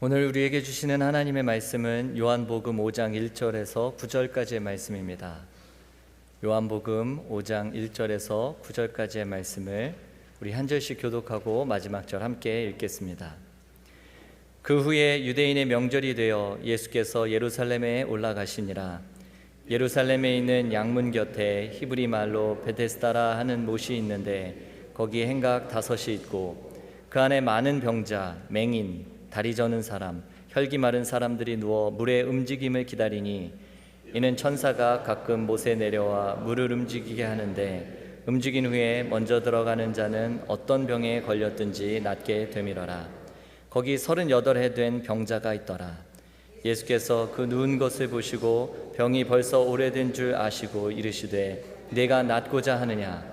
오늘 우리에게 주시는 하나님의 말씀은 요한복음 5장 1절에서 9절까지의 말씀입니다. 요한복음 5장 1절에서 9절까지의 말씀을 우리 한 절씩 교독하고 마지막 절 함께 읽겠습니다. 그 후에 유대인의 명절이 되어 예수께서 예루살렘에 올라가시니라. 예루살렘에 있는 양문 곁에 히브리 말로 베데스다라 하는 못이 있는데 거기 행각 5이 있고 그 안에 많은 병자, 맹인, 다리 저는 사람, 혈기 마른 사람들이 누워 물의 움직임을 기다리니 이는 천사가 가끔 못에 내려와 물을 움직이게 하는데 움직인 후에 먼저 들어가는 자는 어떤 병에 걸렸든지 낫게 되밀어라. 거기 38해 된 병자가 있더라. 예수께서 그 누운 것을 보시고 병이 벌써 오래된 줄 아시고 이르시되 내가 낫고자 하느냐.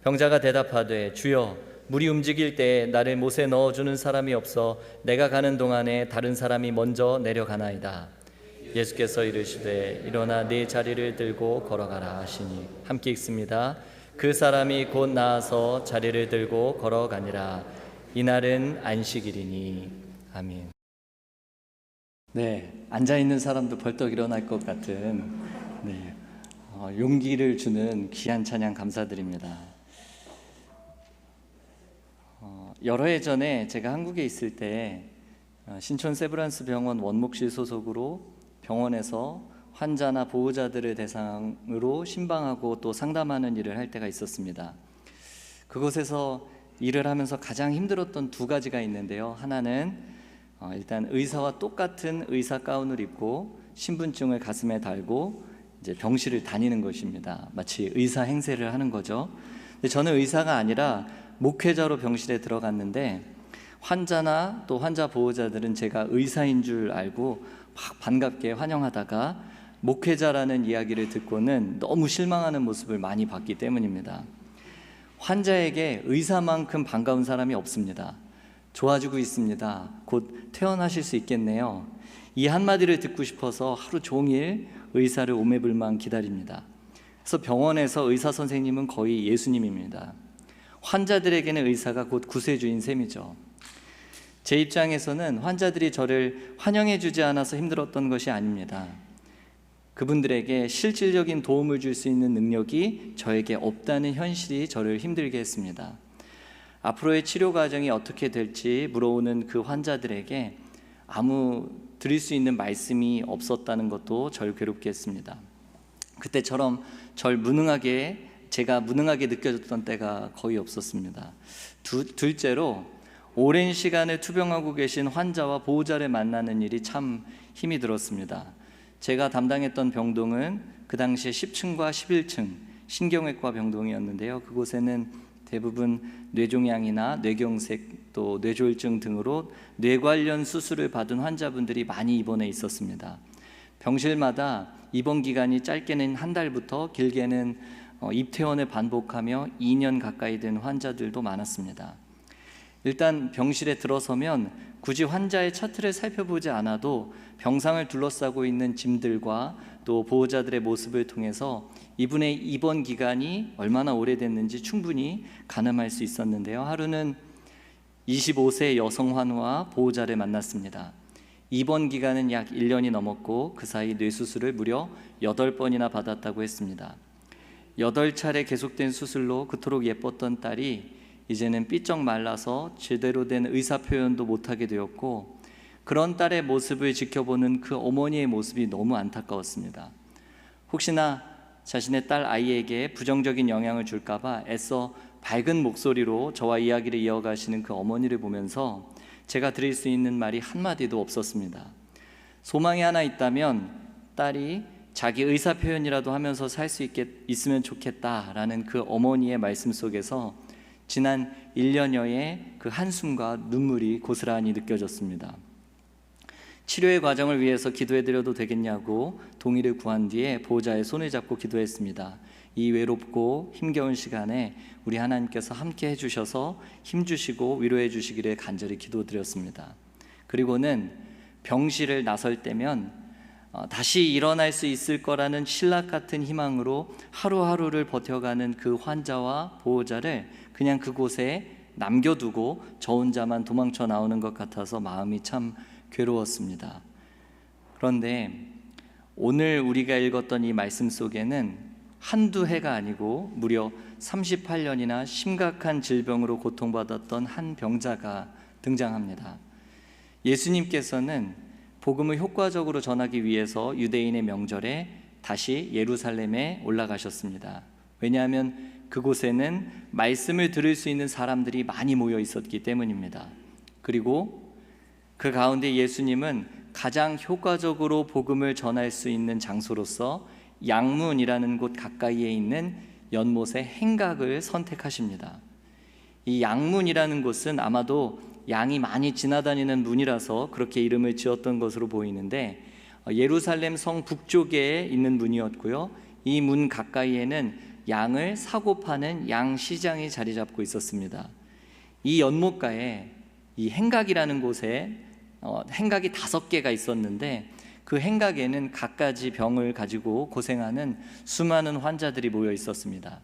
병자가 대답하되 주여 물이 움직일 때에 나를 못에 넣어주는 사람이 없어 내가 가는 동안에 다른 사람이 먼저 내려가나이다. 예수께서 이르시되 일어나 네 자리를 들고 걸어가라 하시니 함께 읽습니다. 그 사람이 곧 나아서 자리를 들고 걸어가니라. 이날은 안식일이니. 아멘. 네, 앉아있는 사람도 벌떡 일어날 것 같은 용기를 주는 귀한 찬양 감사드립니다. 여러 해 전에 제가 한국에 있을 때 신촌 세브란스 병원 원목실 소속으로 병원에서 환자나 보호자들을 대상으로 신방하고 또 상담하는 일을 할 때가 있었습니다. 그곳에서 일을 하면서 가장 힘들었던 두 가지가 있는데요. 하나는 일단 의사와 똑같은 의사 가운을 입고 신분증을 가슴에 달고 이제 병실을 다니는 것입니다. 마치 의사 행세를 하는 거죠. 근데 저는 의사가 아니라 목회자로 병실에 들어갔는데 환자나 또 환자 보호자들은 제가 의사인 줄 알고 막 반갑게 환영하다가 목회자라는 이야기를 듣고는 너무 실망하는 모습을 많이 봤기 때문입니다. 환자에게 의사만큼 반가운 사람이 없습니다. 좋아지고 있습니다. 곧 퇴원하실 수 있겠네요. 이 한마디를 듣고 싶어서 하루 종일 의사를 오매불망 기다립니다. 그래서 병원에서 의사 선생님은 거의 예수님입니다. 환자들에게는 의사가 곧 구세주인 셈이죠. 제 입장에서는 환자들이 저를 환영해 주지 않아서 힘들었던 것이 아닙니다. 그분들에게 실질적인 도움을 줄 수 있는 능력이 저에게 없다는 현실이 저를 힘들게 했습니다. 앞으로의 치료 과정이 어떻게 될지 물어오는 그 환자들에게 아무 드릴 수 있는 말씀이 없었다는 것도 저를 괴롭게 했습니다. 그때처럼 제가 무능하게 느껴졌던 때가 거의 없었습니다. 둘째로 오랜 시간을 투병하고 계신 환자와 보호자를 만나는 일이 참 힘이 들었습니다. 제가 담당했던 병동은 그 당시에 10층과 11층 신경외과 병동이었는데요. 그곳에는 대부분 뇌종양이나 뇌경색 또 뇌졸중 등으로 뇌 관련 수술을 받은 환자분들이 많이 입원해 있었습니다. 병실마다 입원 기간이 짧게는 한 달부터 길게는 입퇴원을 반복하며 2년 가까이 된 환자들도 많았습니다. 일단 병실에 들어서면 굳이 환자의 차트를 살펴보지 않아도 병상을 둘러싸고 있는 짐들과 또 보호자들의 모습을 통해서 이분의 입원 기간이 얼마나 오래됐는지 충분히 가늠할 수 있었는데요. 하루는 25세 여성 환우와 보호자를 만났습니다. 입원 기간은 약 1년이 넘었고 그 사이 뇌수술을 무려 8번이나 받았다고 했습니다. 8차례 계속된 수술로 그토록 예뻤던 딸이 이제는 삐쩍 말라서 제대로 된 의사 표현도 못하게 되었고 그런 딸의 모습을 지켜보는 그 어머니의 모습이 너무 안타까웠습니다. 혹시나 자신의 딸 아이에게 부정적인 영향을 줄까봐 애써 밝은 목소리로 저와 이야기를 이어가시는 그 어머니를 보면서 제가 드릴 수 있는 말이 한마디도 없었습니다. 소망이 하나 있다면 딸이 자기 의사 표현이라도 하면서 살 수 있으면 좋겠다라는 그 어머니의 말씀 속에서 지난 1년여의 그 한숨과 눈물이 고스란히 느껴졌습니다. 치료의 과정을 위해서 기도해드려도 되겠냐고 동의를 구한 뒤에 보호자의 손을 잡고 기도했습니다. 이 외롭고 힘겨운 시간에 우리 하나님께서 함께 해주셔서 힘주시고 위로해 주시기를 간절히 기도드렸습니다. 그리고는 병실을 나설 때면 다시 일어날 수 있을 거라는 신락 같은 희망으로 하루하루를 버텨가는 그 환자와 보호자를 그냥 그곳에 남겨두고 저 혼자만 도망쳐 나오는 것 같아서 마음이 참 괴로웠습니다. 그런데 오늘 우리가 읽었던 이 말씀 속에는 한두 해가 아니고 무려 38년이나 심각한 질병으로 고통받았던 한 병자가 등장합니다. 예수님께서는 복음을 효과적으로 전하기 위해서 유대인의 명절에 다시 예루살렘에 올라가셨습니다. 왜냐하면 그곳에는 말씀을 들을 수 있는 사람들이 많이 모여 있었기 때문입니다. 그리고 그 가운데 예수님은 가장 효과적으로 복음을 전할 수 있는 장소로서 양문이라는 곳 가까이에 있는 연못의 행각을 선택하십니다. 이 양문이라는 곳은 아마도 양이 많이 지나다니는 문이라서 그렇게 이름을 지었던 것으로 보이는데 예루살렘 성 북쪽에 있는 문이었고요. 이 문 가까이에는 양을 사고 파는 양시장이 자리 잡고 있었습니다. 이 연못가에 이 행각이라는 곳에 행각이 5개가 있었는데 그 행각에는 갖가지 병을 가지고 고생하는 수많은 환자들이 모여 있었습니다.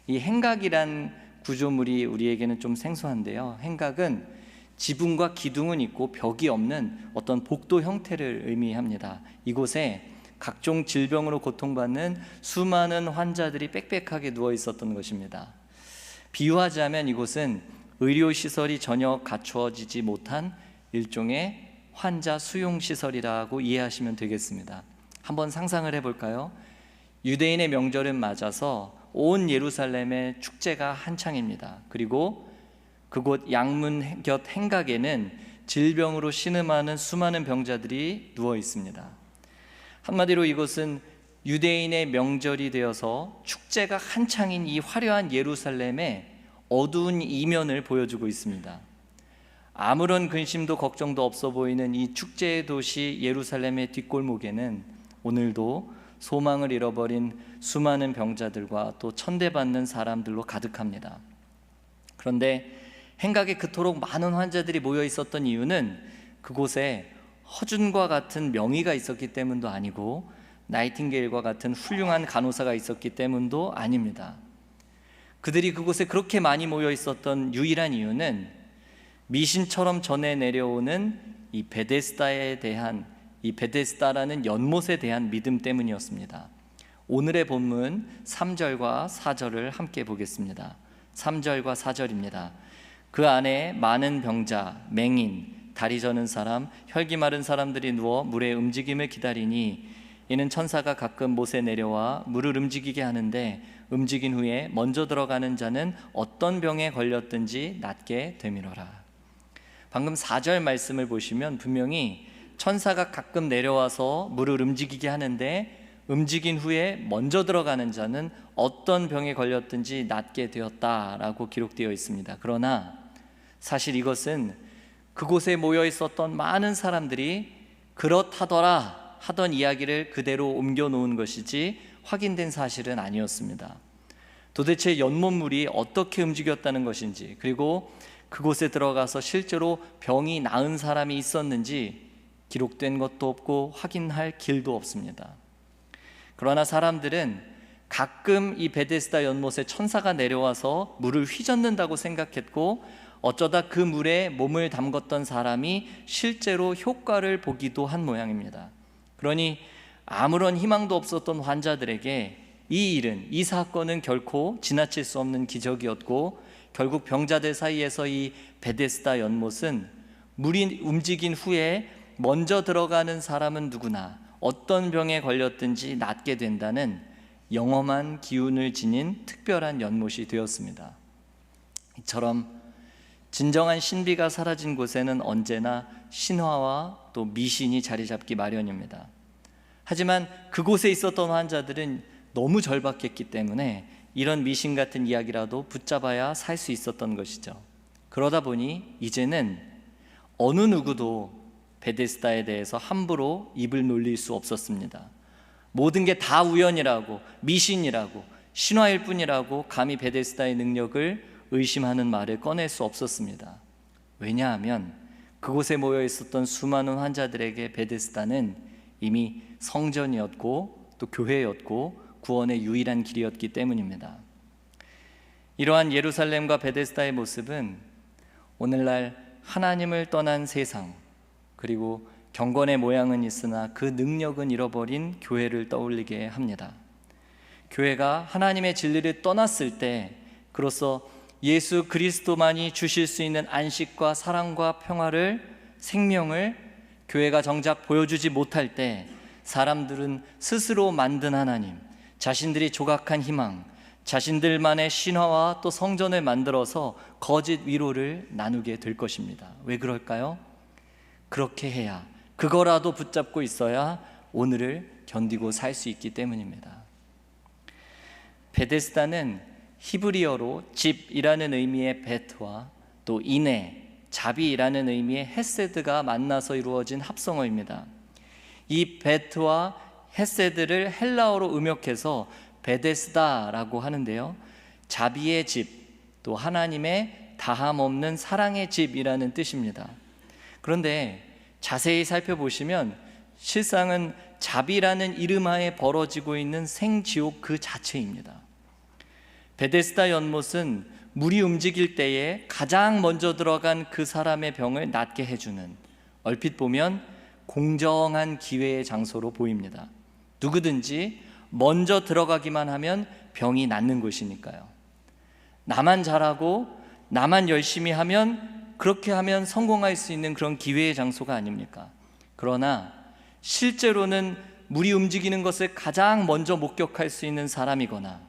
이 행각이란 구조물이 우리에게는 좀 생소한데요. 행각은 지붕과 기둥은 있고 벽이 없는 어떤 복도 형태를 의미합니다. 이곳에 각종 질병으로 고통받는 수많은 환자들이 빽빽하게 누워 있었던 것입니다. 비유하자면 이곳은 의료시설이 전혀 갖추어지지 못한 일종의 환자 수용시설이라고 이해하시면 되겠습니다. 한번 상상을 해볼까요? 유대인의 명절을 맞아서 온 예루살렘의 축제가 한창입니다. 그리고 그곳 양문 곁 행각에는 질병으로 신음하는 수많은 병자들이 누워 있습니다. 한마디로 이곳은 유대인의 명절이 되어서 축제가 한창인 이 화려한 예루살렘의 어두운 이면을 보여주고 있습니다. 아무런 근심도 걱정도 없어 보이는 이 축제의 도시 예루살렘의 뒷골목에는 오늘도 소망을 잃어버린 수많은 병자들과 또 천대받는 사람들로 가득합니다. 그런데 행각에 그토록 많은 환자들이 모여 있었던 이유는 그곳에 허준과 같은 명의가 있었기 때문도 아니고 나이팅게일과 같은 훌륭한 간호사가 있었기 때문도 아닙니다. 그들이 그곳에 그렇게 많이 모여 있었던 유일한 이유는 미신처럼 전해 내려오는 이 베데스다라는 연못에 대한 믿음 때문이었습니다. 오늘의 본문 3절과 4절을 함께 보겠습니다. 3절과 4절입니다. 그 안에 많은 병자, 맹인, 다리 저는 사람, 혈기 마른 사람들이 누워 물의 움직임을 기다리니 이는 천사가 가끔 못에 내려와 물을 움직이게 하는데 움직인 후에 먼저 들어가는 자는 어떤 병에 걸렸든지 낫게 되미로라. 방금 4절 말씀을 보시면 분명히 천사가 가끔 내려와서 물을 움직이게 하는데 움직인 후에 먼저 들어가는 자는 어떤 병에 걸렸든지 낫게 되었다라고 기록되어 있습니다. 그러나 사실 이것은 그곳에 모여 있었던 많은 사람들이 그렇다더라 하던 이야기를 그대로 옮겨 놓은 것이지 확인된 사실은 아니었습니다. 도대체 연못물이 어떻게 움직였다는 것인지, 그리고 그곳에 들어가서 실제로 병이 나은 사람이 있었는지 기록된 것도 없고 확인할 길도 없습니다. 그러나 사람들은 가끔 이 베데스다 연못에 천사가 내려와서 물을 휘젓는다고 생각했고 어쩌다 그 물에 몸을 담궜던 사람이 실제로 효과를 보기도 한 모양입니다. 그러니 아무런 희망도 없었던 환자들에게 이 사건은 결코 지나칠 수 없는 기적이었고 결국 병자들 사이에서 이 베데스다 연못은 물이 움직인 후에 먼저 들어가는 사람은 누구나 어떤 병에 걸렸든지 낫게 된다는 영험한 기운을 지닌 특별한 연못이 되었습니다. 이처럼 진정한 신비가 사라진 곳에는 언제나 신화와 또 미신이 자리 잡기 마련입니다. 하지만 그곳에 있었던 환자들은 너무 절박했기 때문에 이런 미신 같은 이야기라도 붙잡아야 살 수 있었던 것이죠. 그러다 보니 이제는 어느 누구도 베데스다에 대해서 함부로 입을 놀릴 수 없었습니다. 모든 게 다 우연이라고, 미신이라고, 신화일 뿐이라고 감히 베데스다의 능력을 의심하는 말을 꺼낼 수 없었습니다. 왜냐하면 그곳에 모여 있었던 수많은 환자들에게 베데스다는 이미 성전이었고 또 교회였고 구원의 유일한 길이었기 때문입니다. 이러한 예루살렘과 베데스다의 모습은 오늘날 하나님을 떠난 세상, 그리고 경건의 모양은 있으나 그 능력은 잃어버린 교회를 떠올리게 합니다. 교회가 하나님의 진리를 떠났을 때, 그로써 예수 그리스도만이 주실 수 있는 안식과 사랑과 평화를, 생명을 교회가 정작 보여주지 못할 때, 사람들은 스스로 만든 하나님, 자신들이 조각한 희망, 자신들만의 신화와 또 성전을 만들어서 거짓 위로를 나누게 될 것입니다. 왜 그럴까요? 그렇게 해야, 그거라도 붙잡고 있어야 오늘을 견디고 살 수 있기 때문입니다. 베데스다는 히브리어로 집이라는 의미의 베트와 또 이네, 자비라는 의미의 헤세드가 만나서 이루어진 합성어입니다. 이 베트와 헤세드를 헬라어로 음역해서 베데스다라고 하는데요, 자비의 집, 또 하나님의 다함 없는 사랑의 집이라는 뜻입니다. 그런데 자세히 살펴보시면 실상은 자비라는 이름하에 벌어지고 있는 생지옥 그 자체입니다. 베데스다 연못은 물이 움직일 때에 가장 먼저 들어간 그 사람의 병을 낫게 해주는, 얼핏 보면 공정한 기회의 장소로 보입니다. 누구든지 먼저 들어가기만 하면 병이 낫는 곳이니까요. 나만 잘하고 나만 열심히 하면, 그렇게 하면 성공할 수 있는 그런 기회의 장소가 아닙니까? 그러나 실제로는 물이 움직이는 것을 가장 먼저 목격할 수 있는 사람이거나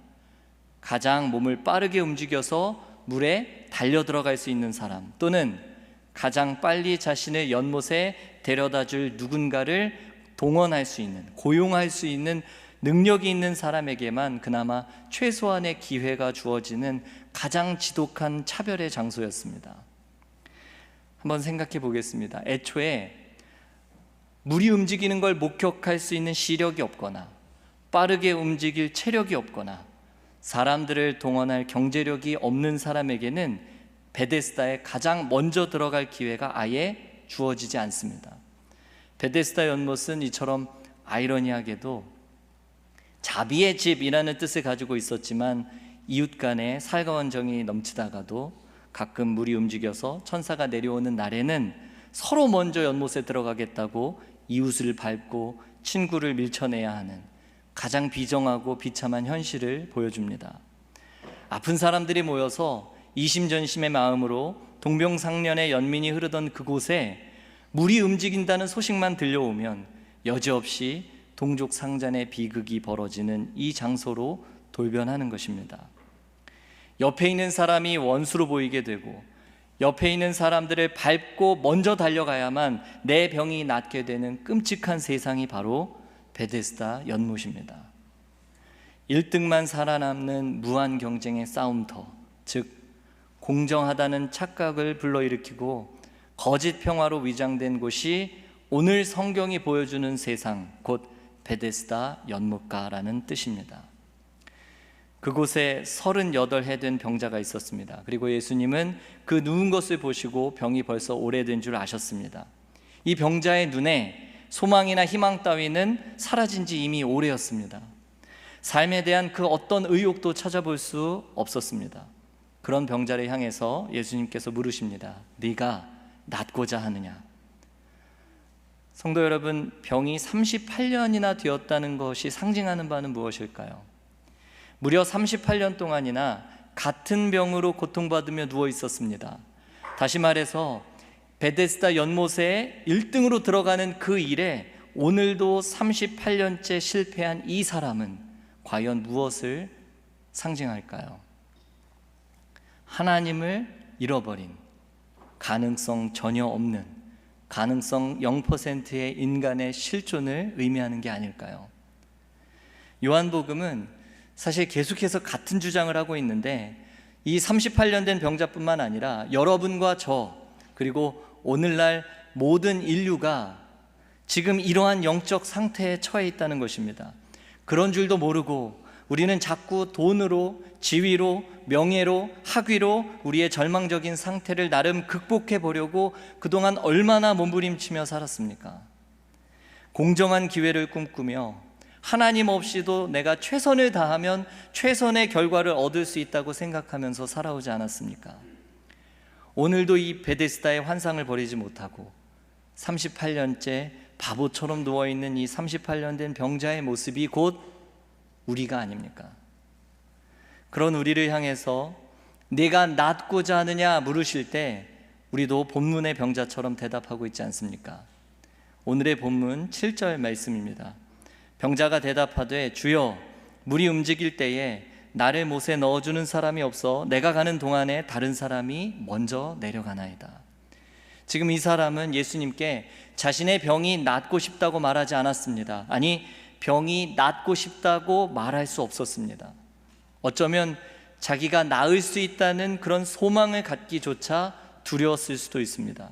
가장 몸을 빠르게 움직여서 물에 달려 들어갈 수 있는 사람, 또는 가장 빨리 자신의 연못에 데려다 줄 누군가를 동원할 수 있는, 고용할 수 있는 능력이 있는 사람에게만 그나마 최소한의 기회가 주어지는 가장 지독한 차별의 장소였습니다. 한번 생각해 보겠습니다. 애초에 물이 움직이는 걸 목격할 수 있는 시력이 없거나 빠르게 움직일 체력이 없거나 사람들을 동원할 경제력이 없는 사람에게는 베데스다에 가장 먼저 들어갈 기회가 아예 주어지지 않습니다. 베데스다 연못은 이처럼 아이러니하게도 자비의 집이라는 뜻을 가지고 있었지만 이웃 간에 살가운 정이 넘치다가도 가끔 물이 움직여서 천사가 내려오는 날에는 서로 먼저 연못에 들어가겠다고 이웃을 밟고 친구를 밀쳐내야 하는 가장 비정하고 비참한 현실을 보여줍니다. 아픈 사람들이 모여서 이심전심의 마음으로 동병상련의 연민이 흐르던 그곳에 물이 움직인다는 소식만 들려오면 여지없이 동족상잔의 비극이 벌어지는 이 장소로 돌변하는 것입니다. 옆에 있는 사람이 원수로 보이게 되고 옆에 있는 사람들을 밟고 먼저 달려가야만 내 병이 낫게 되는 끔찍한 세상이 바로 베데스다 연못입니다. 1등만 살아남는 무한 경쟁의 싸움터, 즉 공정하다는 착각을 불러일으키고 거짓 평화로 위장된 곳이 오늘 성경이 보여주는 세상, 곧 베데스다 연못가라는 뜻입니다. 그곳에 38해 된 병자가 있었습니다. 그리고 예수님은 그 누운 것을 보시고 병이 벌써 오래된 줄 아셨습니다. 이 병자의 눈에 소망이나 희망 따위는 사라진 지 이미 오래였습니다. 삶에 대한 그 어떤 의욕도 찾아볼 수 없었습니다. 그런 병자를 향해서 예수님께서 물으십니다. 네가 낫고자 하느냐? 성도 여러분, 병이 38년이나 되었다는 것이 상징하는 바는 무엇일까요? 무려 38년 동안이나 같은 병으로 고통받으며 누워 있었습니다. 다시 말해서 베데스다 연못에 1등으로 들어가는 그 일에 오늘도 38년째 실패한 이 사람은 과연 무엇을 상징할까요? 하나님을 잃어버린, 가능성 전혀 없는, 가능성 0%의 인간의 실존을 의미하는 게 아닐까요? 요한복음은 사실 계속해서 같은 주장을 하고 있는데 이 38년 된 병자뿐만 아니라 여러분과 저, 그리고 오늘날 모든 인류가 지금 이러한 영적 상태에 처해 있다는 것입니다. 그런 줄도 모르고 우리는 자꾸 돈으로, 지위로, 명예로, 학위로 우리의 절망적인 상태를 나름 극복해 보려고 그동안 얼마나 몸부림치며 살았습니까? 공정한 기회를 꿈꾸며 하나님 없이도 내가 최선을 다하면 최선의 결과를 얻을 수 있다고 생각하면서 살아오지 않았습니까? 오늘도 이 베데스다의 환상을 버리지 못하고 38년째 바보처럼 누워있는 이 38년 된 병자의 모습이 곧 우리가 아닙니까? 그런 우리를 향해서 내가 낫고자 하느냐 물으실 때 우리도 본문의 병자처럼 대답하고 있지 않습니까? 오늘의 본문 7절 말씀입니다. 병자가 대답하되 주여 물이 움직일 때에 나를 못에 넣어주는 사람이 없어 내가 가는 동안에 다른 사람이 먼저 내려가나이다. 지금 이 사람은 예수님께 자신의 병이 낫고 싶다고 말하지 않았습니다. 아니, 병이 낫고 싶다고 말할 수 없었습니다. 어쩌면 자기가 나을 수 있다는 그런 소망을 갖기조차 두려웠을 수도 있습니다.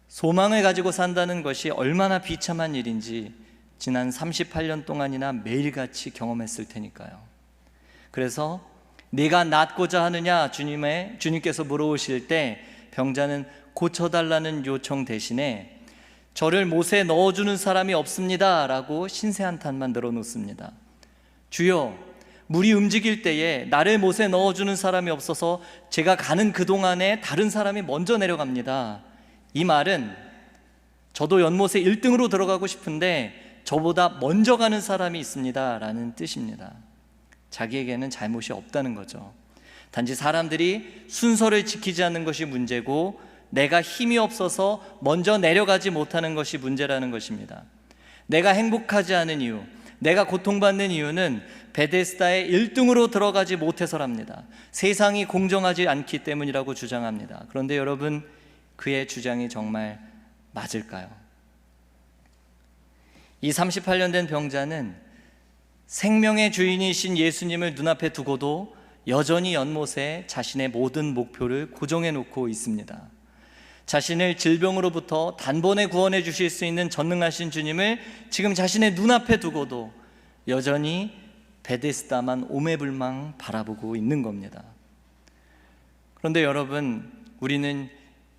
소망을 가지고 산다는 것이 얼마나 비참한 일인지 지난 38년 동안이나 매일같이 경험했을 테니까요. 그래서 네가 낫고자 하느냐 주님께서 물어오실 때 병자는 고쳐달라는 요청 대신에 저를 못에 넣어주는 사람이 없습니다 라고 신세한탄만 늘어놓습니다. 주여, 물이 움직일 때에 나를 못에 넣어주는 사람이 없어서 제가 가는 그동안에 다른 사람이 먼저 내려갑니다. 이 말은 저도 연못에 1등으로 들어가고 싶은데 저보다 먼저 가는 사람이 있습니다 라는 뜻입니다. 자기에게는 잘못이 없다는 거죠. 단지 사람들이 순서를 지키지 않는 것이 문제고 내가 힘이 없어서 먼저 내려가지 못하는 것이 문제라는 것입니다. 내가 행복하지 않은 이유, 내가 고통받는 이유는 베데스다의 1등으로 들어가지 못해서랍니다. 세상이 공정하지 않기 때문이라고 주장합니다. 그런데 여러분, 그의 주장이 정말 맞을까요? 이 38년 된 병자는 생명의 주인이신 예수님을 눈앞에 두고도 여전히 연못에 자신의 모든 목표를 고정해 놓고 있습니다. 자신을 질병으로부터 단번에 구원해 주실 수 있는 전능하신 주님을 지금 자신의 눈앞에 두고도 여전히 베데스다만 오매불망 바라보고 있는 겁니다. 그런데 여러분, 우리는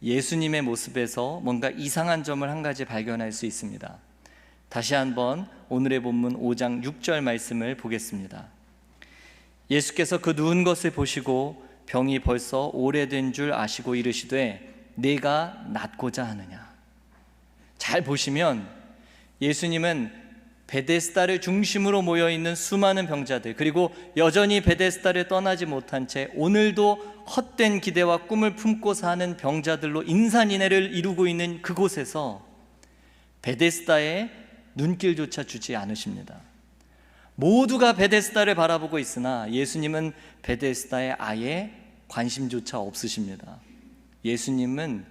예수님의 모습에서 뭔가 이상한 점을 한 가지 발견할 수 있습니다. 다시 한번 오늘의 본문 5장 6절 말씀을 보겠습니다. 예수께서 그 누운 것을 보시고 병이 벌써 오래된 줄 아시고 이르시되 네가 낫고자 하느냐. 잘 보시면 예수님은 베데스다를 중심으로 모여있는 수많은 병자들, 그리고 여전히 베데스다를 떠나지 못한 채 오늘도 헛된 기대와 꿈을 품고 사는 병자들로 인산인해를 이루고 있는 그곳에서 베데스다에 눈길조차 주지 않으십니다. 모두가 베데스다를 바라보고 있으나 예수님은 베데스다에 아예 관심조차 없으십니다. 예수님은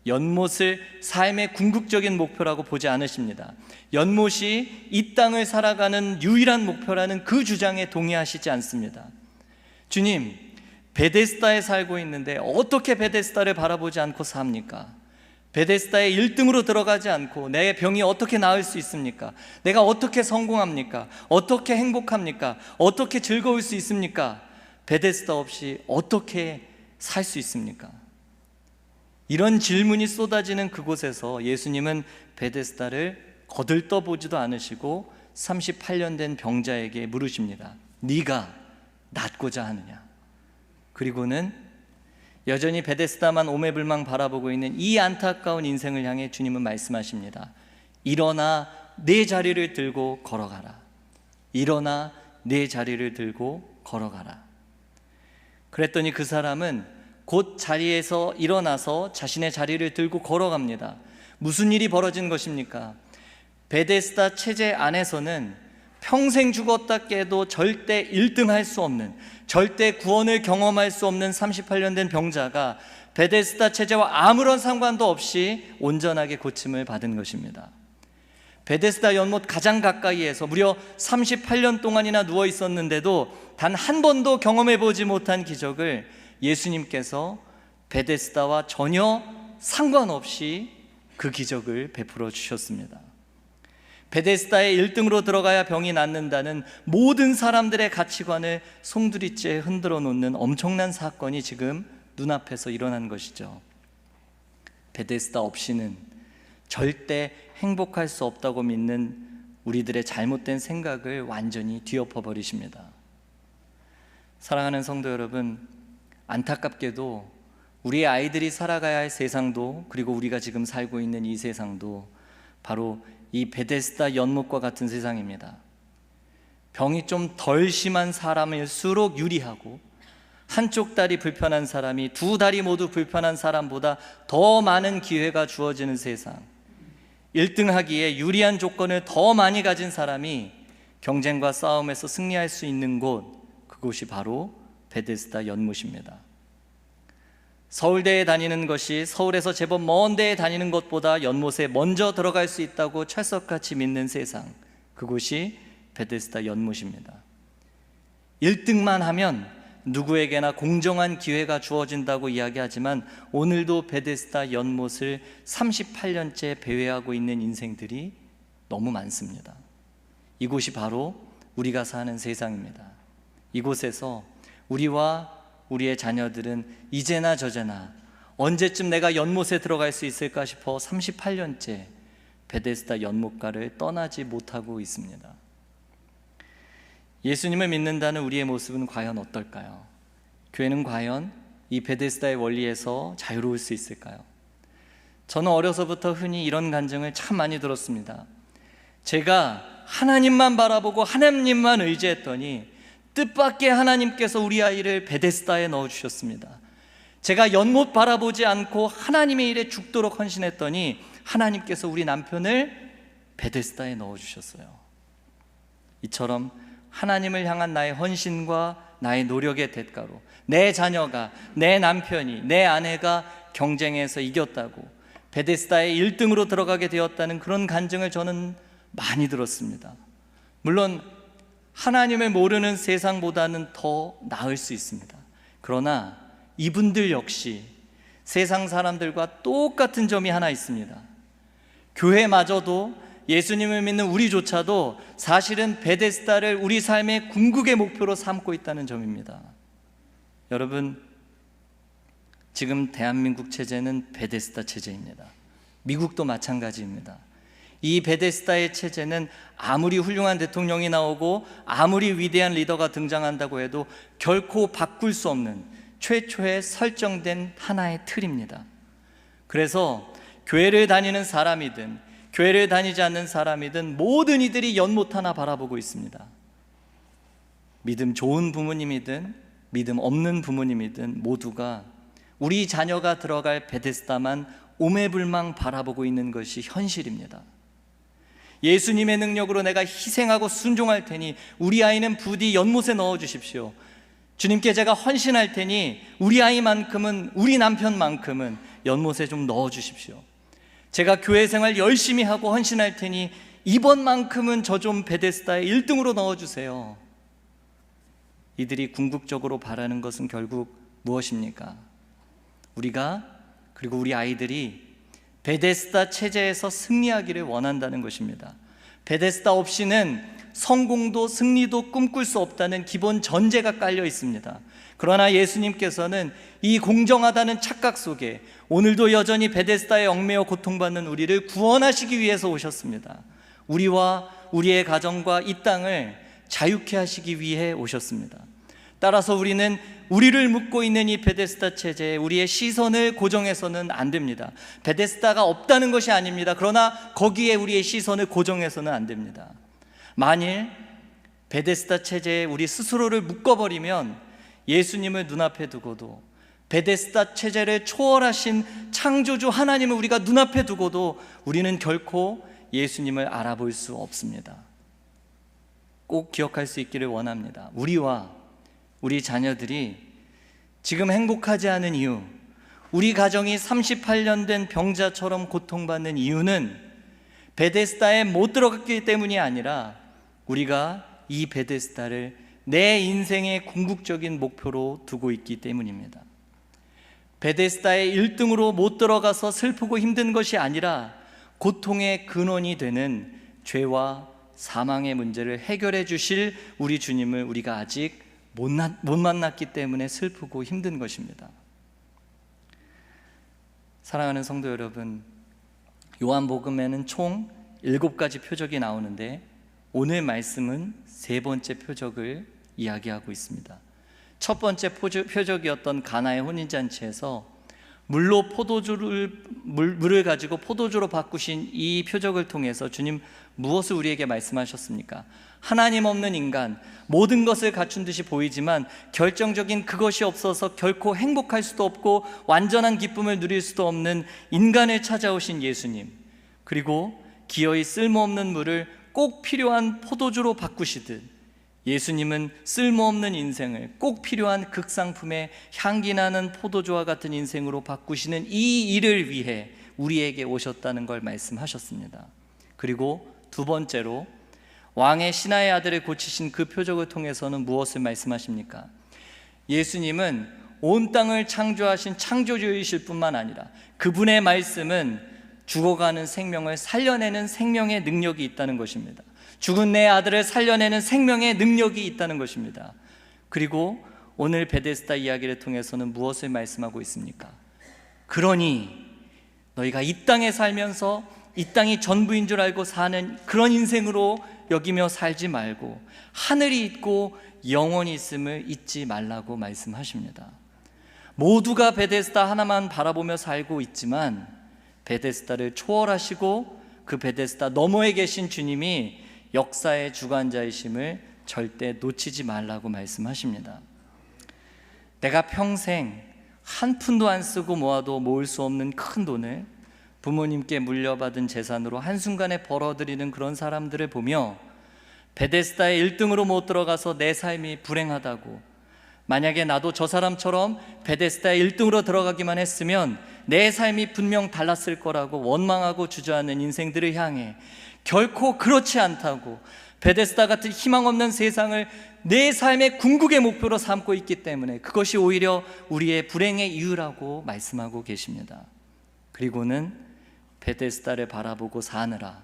연못을 삶의 궁극적인 목표라고 보지 않으십니다. 연못이 이 땅을 살아가는 유일한 목표라는 그 주장에 동의하시지 않습니다. 주님, 베데스다에 살고 있는데 어떻게 베데스다를 바라보지 않고 삽니까? 베데스다에 1등으로 들어가지 않고 내 병이 어떻게 나을 수 있습니까? 내가 어떻게 성공합니까? 어떻게 행복합니까? 어떻게 즐거울 수 있습니까? 베데스다 없이 어떻게 살 수 있습니까? 이런 질문이 쏟아지는 그곳에서 예수님은 베데스다를 거들떠보지도 않으시고 38년 된 병자에게 물으십니다. 네가 낫고자 하느냐? 그리고는 여전히 베데스다만 오매불망 바라보고 있는 이 안타까운 인생을 향해 주님은 말씀하십니다. 일어나 내 자리를 들고 걸어가라. 일어나 내 자리를 들고 걸어가라. 그랬더니 그 사람은 곧 자리에서 일어나서 자신의 자리를 들고 걸어갑니다. 무슨 일이 벌어진 것입니까? 베데스다 체제 안에서는 평생 죽었다 깨도 절대 1등 할 수 없는, 절대 구원을 경험할 수 없는 38년 된 병자가 베데스다 체제와 아무런 상관도 없이 온전하게 고침을 받은 것입니다. 베데스다 연못 가장 가까이에서 무려 38년 동안이나 누워 있었는데도 단 한 번도 경험해 보지 못한 기적을 예수님께서 베데스다와 전혀 상관없이 그 기적을 베풀어 주셨습니다. 베데스다에 1등으로 들어가야 병이 낫는다는 모든 사람들의 가치관을 송두리째 흔들어 놓는 엄청난 사건이 지금 눈앞에서 일어난 것이죠. 베데스다 없이는 절대 행복할 수 없다고 믿는 우리들의 잘못된 생각을 완전히 뒤엎어 버리십니다. 사랑하는 성도 여러분, 안타깝게도 우리의 아이들이 살아가야 할 세상도, 그리고 우리가 지금 살고 있는 이 세상도 바로 이 베데스다 연못과 같은 세상입니다. 병이 좀 덜 심한 사람일수록 유리하고, 한쪽 다리 불편한 사람이 두 다리 모두 불편한 사람보다 더 많은 기회가 주어지는 세상, 1등 하기에 유리한 조건을 더 많이 가진 사람이 경쟁과 싸움에서 승리할 수 있는 곳, 그곳이 바로 베데스다 연못입니다. 서울대에 다니는 것이 서울에서 제법 먼 데에 다니는 것보다 연못에 먼저 들어갈 수 있다고 철석같이 믿는 세상, 그곳이 베데스다 연못입니다. 1등만 하면 누구에게나 공정한 기회가 주어진다고 이야기하지만, 오늘도 베데스다 연못을 38년째 배회하고 있는 인생들이 너무 많습니다. 이곳이 바로 우리가 사는 세상입니다. 이곳에서 우리와 우리의 자녀들은 이제나 저제나 언제쯤 내가 연못에 들어갈 수 있을까 싶어 38년째 베데스다 연못가를 떠나지 못하고 있습니다. 예수님을 믿는다는 우리의 모습은 과연 어떨까요? 교회는 과연 이 베데스다의 원리에서 자유로울 수 있을까요? 저는 어려서부터 흔히 이런 간증을 참 많이 들었습니다. 제가 하나님만 바라보고 하나님만 의지했더니 뜻밖의 하나님께서 우리 아이를 베데스다에 넣어주셨습니다. 제가 연못 바라보지 않고 하나님의 일에 죽도록 헌신했더니 하나님께서 우리 남편을 베데스다에 넣어주셨어요. 이처럼 하나님을 향한 나의 헌신과 나의 노력의 대가로 내 자녀가, 내 남편이, 내 아내가 경쟁에서 이겼다고 베데스다에 1등으로 들어가게 되었다는 그런 간증을 저는 많이 들었습니다. 물론 하나님을 모르는 세상보다는 더 나을 수 있습니다. 그러나 이분들 역시 세상 사람들과 똑같은 점이 하나 있습니다. 교회마저도, 예수님을 믿는 우리조차도 사실은 베데스다를 우리 삶의 궁극의 목표로 삼고 있다는 점입니다. 여러분, 지금 대한민국 체제는 베데스다 체제입니다. 미국도 마찬가지입니다. 이 베데스다의 체제는 아무리 훌륭한 대통령이 나오고 아무리 위대한 리더가 등장한다고 해도 결코 바꿀 수 없는 최초에 설정된 하나의 틀입니다. 그래서 교회를 다니는 사람이든 교회를 다니지 않는 사람이든 모든 이들이 연못 하나 바라보고 있습니다. 믿음 좋은 부모님이든 믿음 없는 부모님이든 모두가 우리 자녀가 들어갈 베데스다만 오매불망 바라보고 있는 것이 현실입니다. 예수님의 능력으로 내가 희생하고 순종할 테니 우리 아이는 부디 연못에 넣어주십시오. 주님께 제가 헌신할 테니 우리 아이만큼은, 우리 남편만큼은 연못에 좀 넣어주십시오. 제가 교회 생활 열심히 하고 헌신할 테니 이번만큼은 저 좀 베데스다에 1등으로 넣어주세요. 이들이 궁극적으로 바라는 것은 결국 무엇입니까? 우리가, 그리고 우리 아이들이 베데스다 체제에서 승리하기를 원한다는 것입니다. 베데스다 없이는 성공도 승리도 꿈꿀 수 없다는 기본 전제가 깔려 있습니다. 그러나 예수님께서는 이 공정하다는 착각 속에 오늘도 여전히 베데스다에 얽매여 고통받는 우리를 구원하시기 위해서 오셨습니다. 우리와 우리의 가정과 이 땅을 자유케 하시기 위해 오셨습니다. 따라서 우리는 우리를 묶고 있는 이 베데스다 체제에 우리의 시선을 고정해서는 안 됩니다. 베데스다가 없다는 것이 아닙니다. 그러나 거기에 우리의 시선을 고정해서는 안 됩니다. 만일 베데스다 체제에 우리 스스로를 묶어버리면 예수님을 눈앞에 두고도, 베데스다 체제를 초월하신 창조주 하나님을 우리가 눈앞에 두고도 우리는 결코 예수님을 알아볼 수 없습니다. 꼭 기억할 수 있기를 원합니다. 우리와 우리 자녀들이 지금 행복하지 않은 이유, 우리 가정이 38년 된 병자처럼 고통받는 이유는 베데스다에 못 들어갔기 때문이 아니라 우리가 이 베데스다를 내 인생의 궁극적인 목표로 두고 있기 때문입니다. 베데스다에 1등으로 못 들어가서 슬프고 힘든 것이 아니라 고통의 근원이 되는 죄와 사망의 문제를 해결해 주실 우리 주님을 우리가 아직 못 만났기 때문에 슬프고 힘든 것입니다. 사랑하는 성도 여러분, 요한복음에는 총 7가지 표적이 나오는데 오늘 말씀은 3번째 표적을 이야기하고 있습니다. 첫 번째 표적이었던 가나의 혼인잔치에서 물로 물을 가지고 포도주로 바꾸신 이 표적을 통해서 주님 무엇을 우리에게 말씀하셨습니까? 하나님 없는 인간, 모든 것을 갖춘 듯이 보이지만 결정적인 그것이 없어서 결코 행복할 수도 없고 완전한 기쁨을 누릴 수도 없는 인간을 찾아오신 예수님, 그리고 기어이 쓸모없는 물을 꼭 필요한 포도주로 바꾸시듯 예수님은 쓸모없는 인생을 꼭 필요한 극상품의 향기나는 포도주와 같은 인생으로 바꾸시는 이 일을 위해 우리에게 오셨다는 걸 말씀하셨습니다. 그리고 두 번째로 왕의 신하의 아들을 고치신 그 표적을 통해서는 무엇을 말씀하십니까? 예수님은 온 땅을 창조하신 창조주이실 뿐만 아니라 그분의 말씀은 죽어가는 생명을 살려내는 생명의 능력이 있다는 것입니다. 죽은 내 아들을 살려내는 생명의 능력이 있다는 것입니다. 그리고 오늘 베데스다 이야기를 통해서는 무엇을 말씀하고 있습니까? 그러니 너희가 이 땅에 살면서 이 땅이 전부인 줄 알고 사는 그런 인생으로 여기며 살지 말고 하늘이 있고 영원히 있음을 잊지 말라고 말씀하십니다. 모두가 베데스다 하나만 바라보며 살고 있지만 베데스다를 초월하시고 그 베데스다 너머에 계신 주님이 역사의 주관자이심을 절대 놓치지 말라고 말씀하십니다. 내가 평생 한 푼도 안 쓰고 모아도 모을 수 없는 큰 돈을 부모님께 물려받은 재산으로 한순간에 벌어들이는 그런 사람들을 보며 베데스다의 1등으로 못 들어가서 내 삶이 불행하다고, 만약에 나도 저 사람처럼 베데스다의 1등으로 들어가기만 했으면 내 삶이 분명 달랐을 거라고 원망하고 주저하는 인생들을 향해 결코 그렇지 않다고, 베데스다 같은 희망 없는 세상을 내 삶의 궁극의 목표로 삼고 있기 때문에 그것이 오히려 우리의 불행의 이유라고 말씀하고 계십니다. 그리고는 베데스다를 바라보고 사느라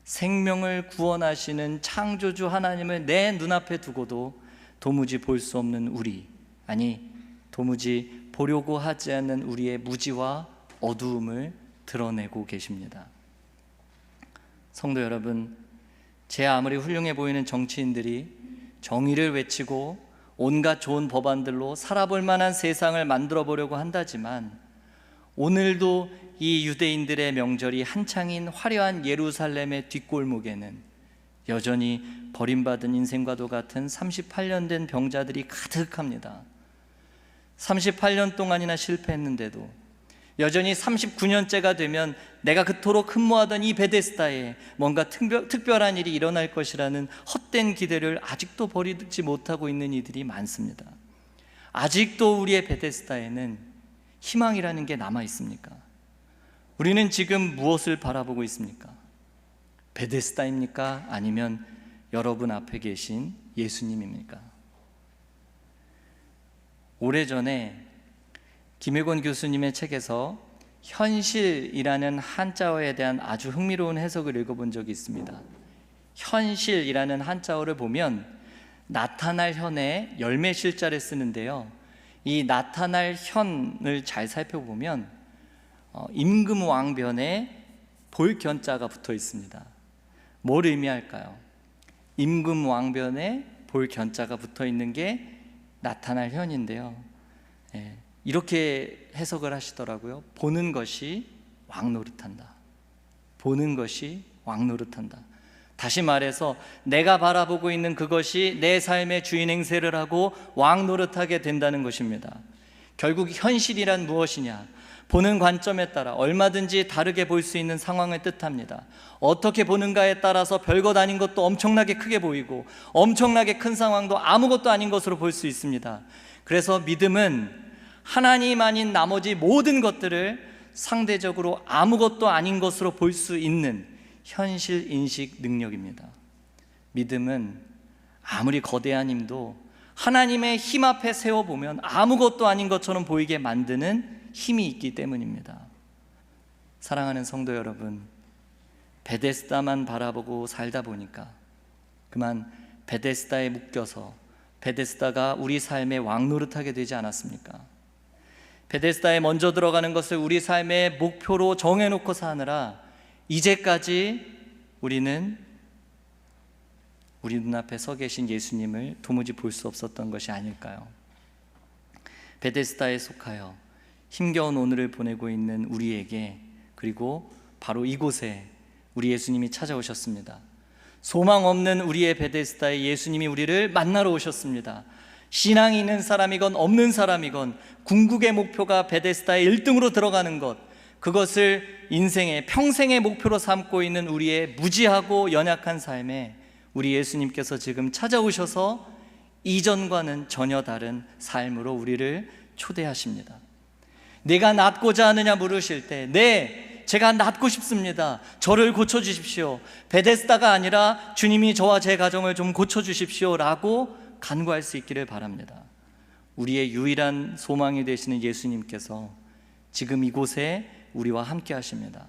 생명을 구원하시는 창조주 하나님을 내 눈앞에 두고도 도무지 볼 수 없는 우리, 아니 도무지 보려고 하지 않는 우리의 무지와 어두움을 드러내고 계십니다. 성도 여러분, 제 아무리 훌륭해 보이는 정치인들이 정의를 외치고 온갖 좋은 법안들로 살아볼 만한 세상을 만들어 보려고 한다지만 오늘도 이 유대인들의 명절이 한창인 화려한 예루살렘의 뒷골목에는 여전히 버림받은 인생과도 같은 38년 된 병자들이 가득합니다. 38년 동안이나 실패했는데도 여전히 39년째가 되면 내가 그토록 흠모하던 이 베데스다에 뭔가 특별한 일이 일어날 것이라는 헛된 기대를 아직도 버리지 못하고 있는 이들이 많습니다. 아직도 우리의 베데스다에는 희망이라는 게 남아 있습니까? 우리는 지금 무엇을 바라보고 있습니까? 베데스다입니까? 아니면 여러분 앞에 계신 예수님입니까? 오래전에 김일권 교수님의 책에서 현실이라는 한자어에 대한 아주 흥미로운 해석을 읽어본 적이 있습니다. 현실이라는 한자어를 보면 나타날 현에 열매실자를 쓰는데요, 이 나타날 현을 잘 살펴보면 임금왕변에 볼견자가 붙어 있습니다. 뭘 의미할까요? 임금왕변에 볼견자가 붙어 있는 게 나타날 현인데요, 이렇게 해석을 하시더라고요. 보는 것이 왕노릇한다. 보는 것이 왕노릇한다. 다시 말해서 내가 바라보고 있는 그것이 내 삶의 주인 행세를 하고 왕노릇하게 된다는 것입니다. 결국 현실이란 무엇이냐? 보는 관점에 따라 얼마든지 다르게 볼 수 있는 상황을 뜻합니다. 어떻게 보는가에 따라서 별것 아닌 것도 엄청나게 크게 보이고 엄청나게 큰 상황도 아무것도 아닌 것으로 볼 수 있습니다. 그래서 믿음은 하나님 아닌 나머지 모든 것들을 상대적으로 아무것도 아닌 것으로 볼 수 있는 현실 인식 능력입니다. 믿음은 아무리 거대한 힘도 하나님의 힘 앞에 세워보면 아무것도 아닌 것처럼 보이게 만드는 힘이 있기 때문입니다. 사랑하는 성도 여러분, 베데스다만 바라보고 살다 보니까 그만 베데스다에 묶여서 베데스다가 우리 삶의 왕노릇하게 되지 않았습니까? 베데스다에 먼저 들어가는 것을 우리 삶의 목표로 정해놓고 사느라 이제까지 우리는 우리 눈앞에 서 계신 예수님을 도무지 볼 수 없었던 것이 아닐까요? 베데스다에 속하여 힘겨운 오늘을 보내고 있는 우리에게, 그리고 바로 이곳에 우리 예수님이 찾아오셨습니다. 소망 없는 우리의 베데스다에 예수님이 우리를 만나러 오셨습니다. 신앙이 있는 사람이건 없는 사람이건 궁극의 목표가 베데스다의 1등으로 들어가는 것, 그것을 인생의 평생의 목표로 삼고 있는 우리의 무지하고 연약한 삶에 우리 예수님께서 지금 찾아오셔서 이전과는 전혀 다른 삶으로 우리를 초대하십니다. 내가 낫고자 하느냐 물으실 때, 네, 제가 낫고 싶습니다. 저를 고쳐주십시오. 베데스다가 아니라 주님이 저와 제 가정을 좀 고쳐주십시오 라고 간구할 수 있기를 바랍니다. 우리의 유일한 소망이 되시는 예수님께서 지금 이곳에 우리와 함께 하십니다.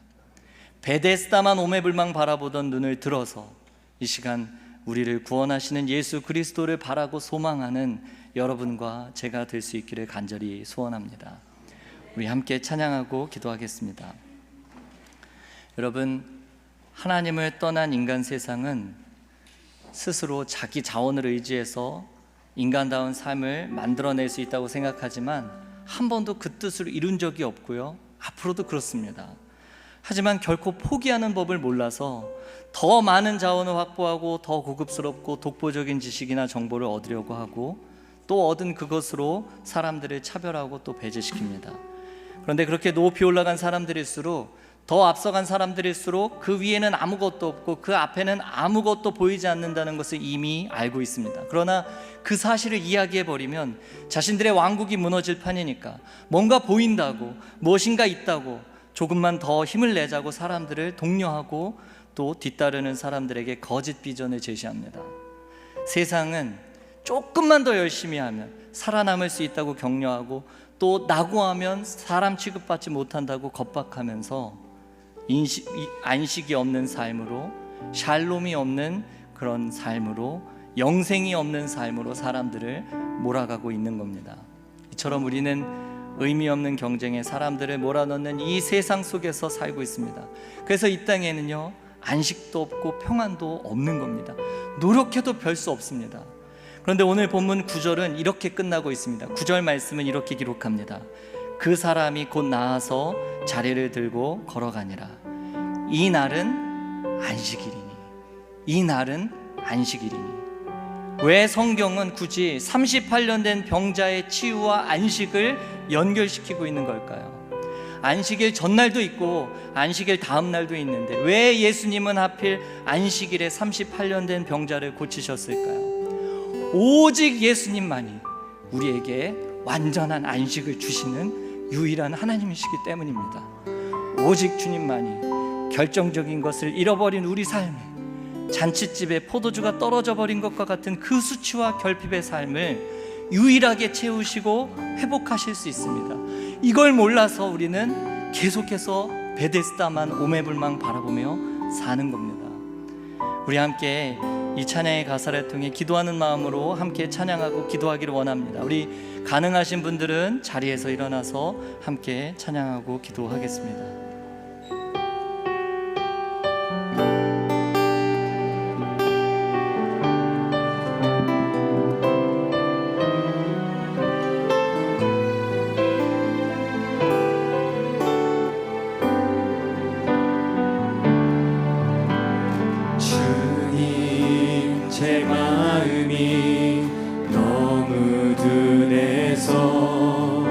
베데스다만 오매불망 바라보던 눈을 들어서 이 시간 우리를 구원하시는 예수 그리스도를 바라고 소망하는 여러분과 제가 될 수 있기를 간절히 소원합니다. 우리 함께 찬양하고 기도하겠습니다. 여러분, 하나님을 떠난 인간 세상은 스스로 자기 자원을 의지해서 인간다운 삶을 만들어낼 수 있다고 생각하지만 한 번도 그 뜻을 이룬 적이 없고요, 앞으로도 그렇습니다. 하지만 결코 포기하는 법을 몰라서 더 많은 자원을 확보하고 더 고급스럽고 독보적인 지식이나 정보를 얻으려고 하고, 또 얻은 그것으로 사람들을 차별하고 또 배제시킵니다. 그런데 그렇게 높이 올라간 사람들일수록, 더 앞서간 사람들일수록 그 위에는 아무것도 없고 그 앞에는 아무것도 보이지 않는다는 것을 이미 알고 있습니다. 그러나 그 사실을 이야기해버리면 자신들의 왕국이 무너질 판이니까 뭔가 보인다고, 무엇인가 있다고 조금만 더 힘을 내자고 사람들을 독려하고 또 뒤따르는 사람들에게 거짓 비전을 제시합니다. 세상은 조금만 더 열심히 하면 살아남을 수 있다고 격려하고, 또 낙오하면 사람 취급받지 못한다고 겁박하면서 안식이 없는 삶으로, 샬롬이 없는 그런 삶으로, 영생이 없는 삶으로 사람들을 몰아가고 있는 겁니다. 이처럼 우리는 의미 없는 경쟁에 사람들을 몰아넣는 이 세상 속에서 살고 있습니다. 그래서 이 땅에는요, 안식도 없고 평안도 없는 겁니다. 노력해도 별 수 없습니다. 그런데 오늘 본문 9절은 이렇게 끝나고 있습니다. 9절 말씀은 이렇게 기록합니다. 그 사람이 곧 나아서 자리를 들고 걸어가니라. 이 날은 안식일이니. 이 날은 안식일이니. 왜 성경은 굳이 38년 된 병자의 치유와 안식을 연결시키고 있는 걸까요? 안식일 전날도 있고 안식일 다음 날도 있는데 왜 예수님은 하필 안식일에 38년 된 병자를 고치셨을까요? 오직 예수님만이 우리에게 완전한 안식을 주시는 유일한 하나님이시기 때문입니다. 오직 주님만이 결정적인 것을 잃어버린 우리 삶에, 잔칫집에 포도주가 떨어져 버린 것과 같은 그 수치와 결핍의 삶을 유일하게 채우시고 회복하실 수 있습니다. 이걸 몰라서 우리는 계속해서 베데스다만 오매불망 바라보며 사는 겁니다. 우리 함께 이 찬양의 가사를 통해 기도하는 마음으로 함께 찬양하고 기도하기를 원합니다. 우리 가능하신 분들은 자리에서 일어나서 함께 찬양하고 기도하겠습니다. 제 마음이 너무 둔해서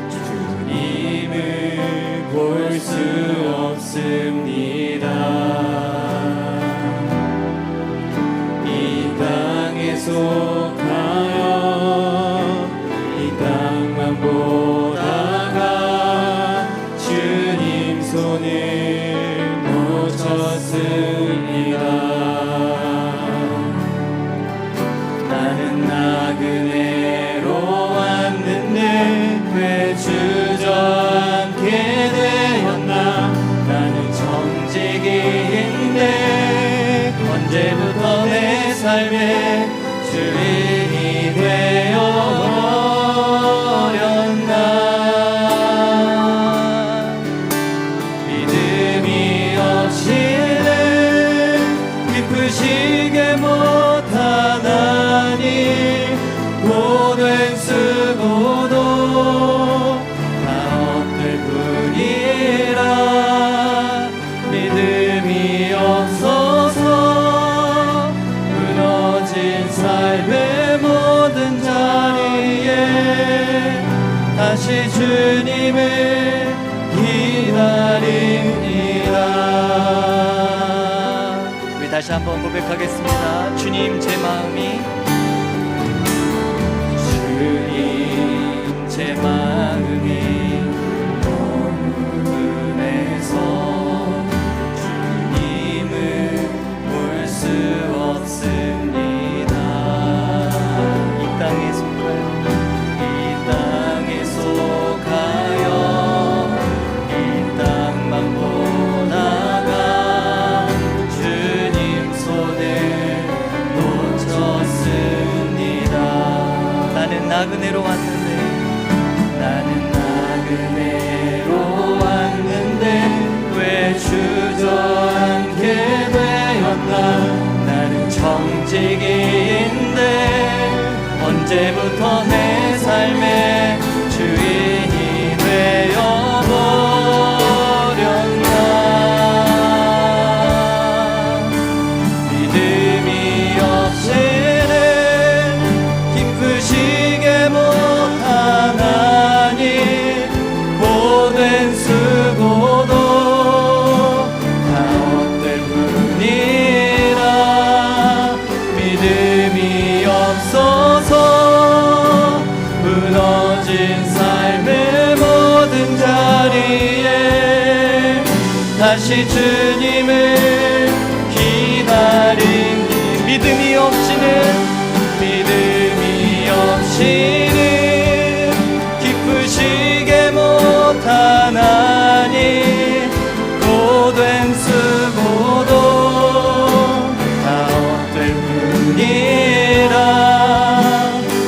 주님을 볼 수 없습니다. 이 땅에 속하여 이 땅만 보다가 주님 손을 놓쳤습니다. 나그네로 왔는데 왜 주저앉게 되었나. 나는 정직인데 언제부터 내 삶의 주인이 되어버렸나. 믿음이 없이는 기쁘시게 못하나니 고된 쓰고도 다 다시 한번 고백하겠습니다. 주님 제 마음이 주님 제 마음이 너무 은혜서 주님을 볼 수 없습니다. 이 땅에 속하여 이 땅에 속하여 이 땅만 보다가 주님 손을 놓쳤습니다. 나는 나그네로 왔는데 왜 주저앉게 되었나. 나는 청지기인데 언제부터 내 삶의 주인이 되어버렸나. 믿음이 없이는 기쁘시게 못한 하나님, 고된 수고도 다 헛될 뿐이라. 믿음이 없어서 무너진 삶의 모든 자리에 다시 주님을 기다리니. 믿음이 없이는 기쁘시게 못한 하나님, 고된 수고도 다 헛될 뿐이라.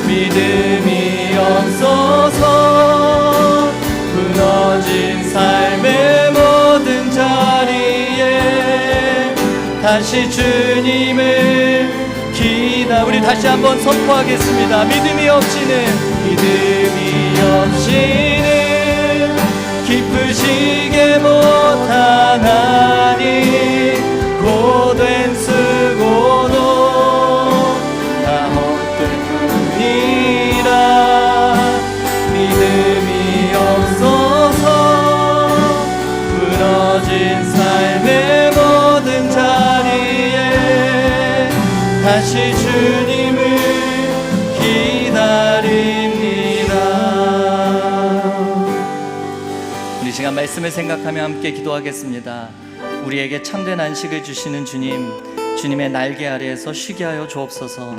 믿음이 없어서 무너진 삶의 모든 자리에 다시 주님을 기다. 우리 다시 한번 선포하겠습니다. 믿음이 없이는 기쁘시게 못한 하나님, 고된 수고도 다 헛될 뿐이라. 믿음이 없어서 무너진 삶의 모든 자리에 다시 주님을 기다립니다. 우리 시간 말씀을 생각하며 함께 기도하겠습니다. 우리에게 참된 안식을 주시는 주님의 날개 아래에서 쉬게 하여 주옵소서.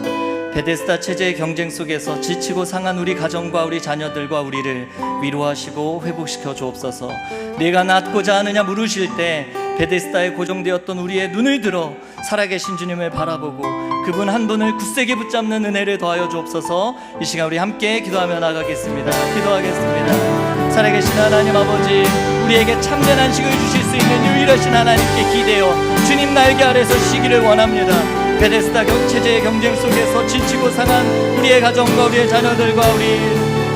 베데스다 체제의 경쟁 속에서 지치고 상한 우리 가정과 우리 자녀들과 우리를 위로하시고 회복시켜 주옵소서. 내가 낫고자 하느냐 물으실 때 베데스다에 고정되었던 우리의 눈을 들어 살아계신 주님을 바라보고 그분 한 분을 굳세게 붙잡는 은혜를 더하여 주옵소서. 이 시간 우리 함께 기도하며 나가겠습니다. 기도하겠습니다. 살아계신 하나님 아버지, 우리에게 참된 안식을 주실 수 있는 유일하신 하나님께 기대어 주님 날개 아래서 쉬기를 원합니다. 베데스다 체제의 경쟁 속에서 지치고 상한 우리의 가정과 우리의 자녀들과 우리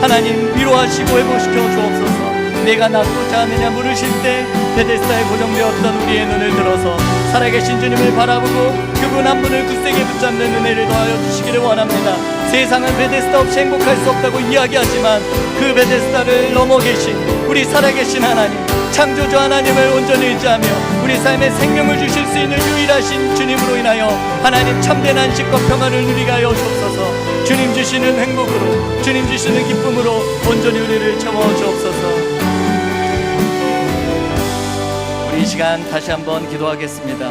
하나님 위로하시고 회복시켜 주옵소서. 내가 낫고자 하느냐 물으실 때 베데스다에 고정되었던 우리의 눈을 들어서 살아계신 주님을 바라보고 그분 한 분을 굳세게 붙잡는 은혜를 더하여 주시기를 원합니다. 세상은 베데스다 없이 행복할 수 없다고 이야기하지만 그 베데스다를 넘어 계신 우리 살아계신 하나님, 창조주 하나님을 온전히 의지하며 우리 삶에 생명을 주실 수 있는 유일하신 주님으로 인하여 하나님 참된 안식과 평안을 누리게 하여 주옵소서. 주님 주시는 행복으로, 주님 주시는 기쁨으로 온전히 우리를 채워 주옵소서. 이 시간 다시 한번 기도하겠습니다.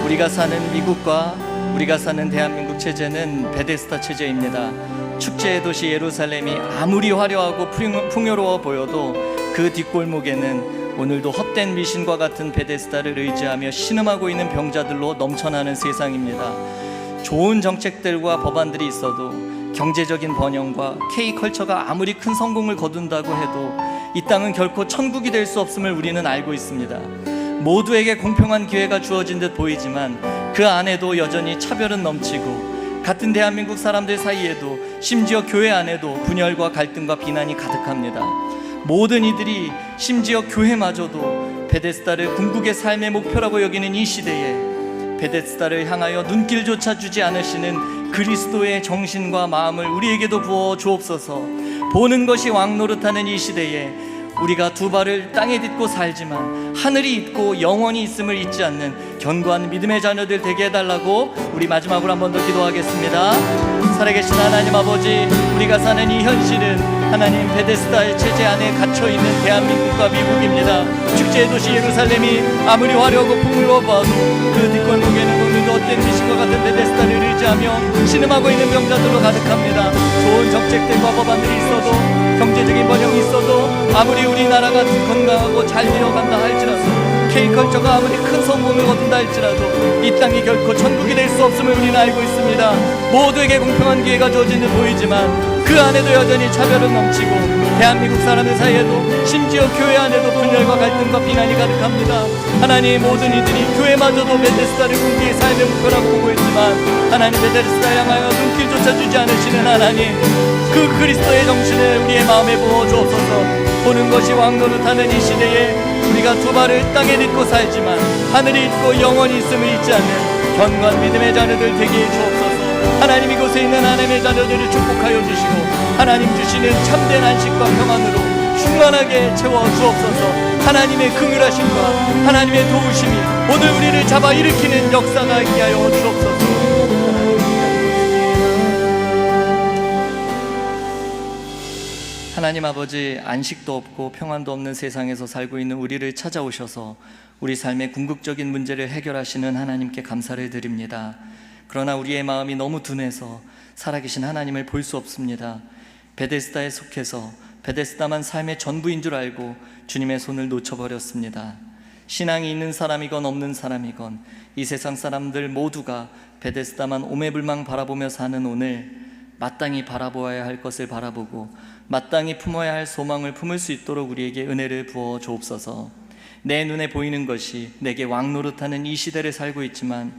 우리가 사는 미국과 우리가 사는 대한민국 체제는 베데스다 체제입니다. 축제의 도시 예루살렘이 아무리 화려하고 풍요로워 보여도 그 뒷골목에는 오늘도 헛된 미신과 같은 베데스다를 의지하며 신음하고 있는 병자들로 넘쳐나는 세상입니다. 좋은 정책들과 법안들이 있어도 경제적인 번영과 K컬처가 아무리 큰 성공을 거둔다고 해도 이 땅은 결코 천국이 될 수 없음을 우리는 알고 있습니다. 모두에게 공평한 기회가 주어진 듯 보이지만 그 안에도 여전히 차별은 넘치고 같은 대한민국 사람들 사이에도 심지어 교회 안에도 분열과 갈등과 비난이 가득합니다. 모든 이들이 심지어 교회마저도 베데스다를 궁극의 삶의 목표라고 여기는 이 시대에 베데스다를 향하여 눈길조차 주지 않으시는 그리스도의 정신과 마음을 우리에게도 부어 주옵소서. 보는 것이 왕노릇하는 이 시대에 우리가 두 발을 땅에 딛고 살지만 하늘이 있고 영원히 있음을 잊지 않는 견고한 믿음의 자녀들 되게 해달라고 우리 마지막으로 한 번 더 기도하겠습니다. 살아계신 하나님 아버지, 우리가 사는 이 현실은 하나님 베데스다의 체제 안에 갇혀있는 대한민국과 미국입니다. 축제의 도시 예루살렘이 아무리 화려하고 풍요로워도 그 뒷골목에는 오늘도 헛된 미신과 같은 베데스다를 의지하며 신음하고 있는 병자들로 가득합니다. 좋은 정책들과 법안들이 있어도, 경제적인 번영이 있어도, 아무리 우리나라가 건강하고 잘 되어간다 할지라도, K컬처가 아무리 큰 성공을 거둔다 할지라도 이 땅이 결코 천국이 될 수 없음을 우리는 알고 있습니다. 모두에게 공평한 기회가 주어지는 듯 보이지만 그 안에도 여전히 차별은 넘치고, 대한민국 사람들 사이에도, 심지어 교회 안에도 분열과 갈등과 비난이 가득합니다. 하나님, 모든 이들이 교회마저도 베데스다를 궁극의 삶의 목표라고 보고 있지만 하나님, 베데스다 향하여 눈길조차 주지 않으시는 하나님, 그 그리스도의 정신을 우리의 마음에 부어 주옵소서. 보는 것이 왕 노릇하는 이 시대에 우리가 두 발을 땅에 딛고 살지만 하늘이 있고 영원히 있음을 잊지 않는 견고한 믿음의 자녀들 되게 해 주옵소서. 하나님, 이곳에 있는 하나님의 자녀들을 축복하여 주시고 하나님 주시는 참된 안식과 평안으로 충만하게 채워 주옵소서. 하나님의 긍휼하심과 하나님의 도우심이 오늘 우리를 잡아 일으키는 역사가 있게 하여 주옵소서. 하나님 아버지, 안식도 없고 평안도 없는 세상에서 살고 있는 우리를 찾아오셔서 우리 삶의 궁극적인 문제를 해결하시는 하나님께 감사를 드립니다. 그러나 우리의 마음이 너무 둔해서 살아계신 하나님을 볼 수 없습니다. 베데스다에 속해서 베데스다만 삶의 전부인 줄 알고 주님의 손을 놓쳐버렸습니다. 신앙이 있는 사람이건 없는 사람이건 이 세상 사람들 모두가 베데스다만 오매불망 바라보며 사는 오늘, 마땅히 바라보아야 할 것을 바라보고 마땅히 품어야 할 소망을 품을 수 있도록 우리에게 은혜를 부어 주옵소서. 내 눈에 보이는 것이 내게 왕노릇하는 이 시대를 살고 있지만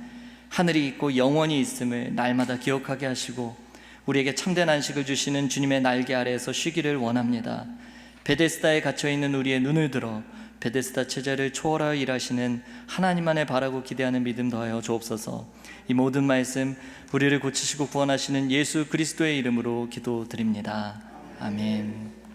하늘이 있고 영원히 있음을 날마다 기억하게 하시고 우리에게 참된 안식을 주시는 주님의 날개 아래에서 쉬기를 원합니다. 베데스다에 갇혀있는 우리의 눈을 들어 베데스다 체제를 초월하여 일하시는 하나님만을 바라고 기대하는 믿음 더하여 주옵소서. 이 모든 말씀 우리를 고치시고 구원하시는 예수 그리스도의 이름으로 기도드립니다. 아멘.